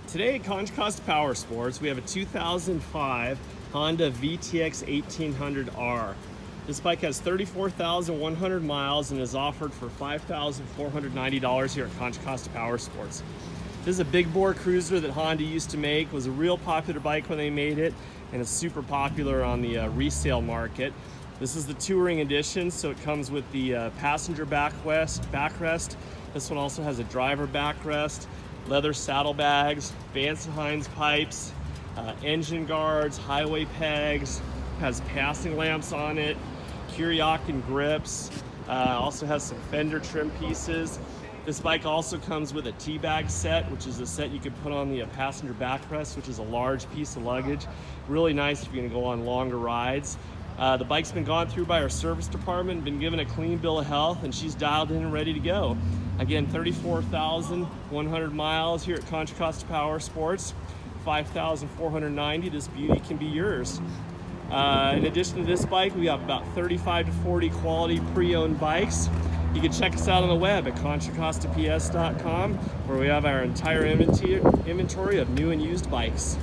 Today at Contra Costa Powersports, we have a 2005 Honda VTX1800R. This bike has 34,100 miles and is offered for $5,490 here at Contra Costa Powersports. This is a big bore cruiser that Honda used to make. It was a real popular bike when they made it, and it's super popular on the resale market. This is the touring edition, so it comes with the passenger backrest. This one also has a driver backrest, leather saddlebags, Vance & Hines pipes, engine guards, highway pegs, has passing lamps on it, Kuryakin grips, also has some fender trim pieces. This bike also comes with a T-bag set, which is a set you can put on the passenger backrest, which is a large piece of luggage. Really nice if you're gonna go on longer rides. The bike's been gone through by our service department, been given a clean bill of health, and she's dialed in and ready to go. Again, 34,100 miles here at Contra Costa Powersports, $5,490. This beauty can be yours. In addition to this bike, we have about 35 to 40 quality pre-owned bikes. You can check us out on the web at contracostaps.com, where we have our entire inventory of new and used bikes.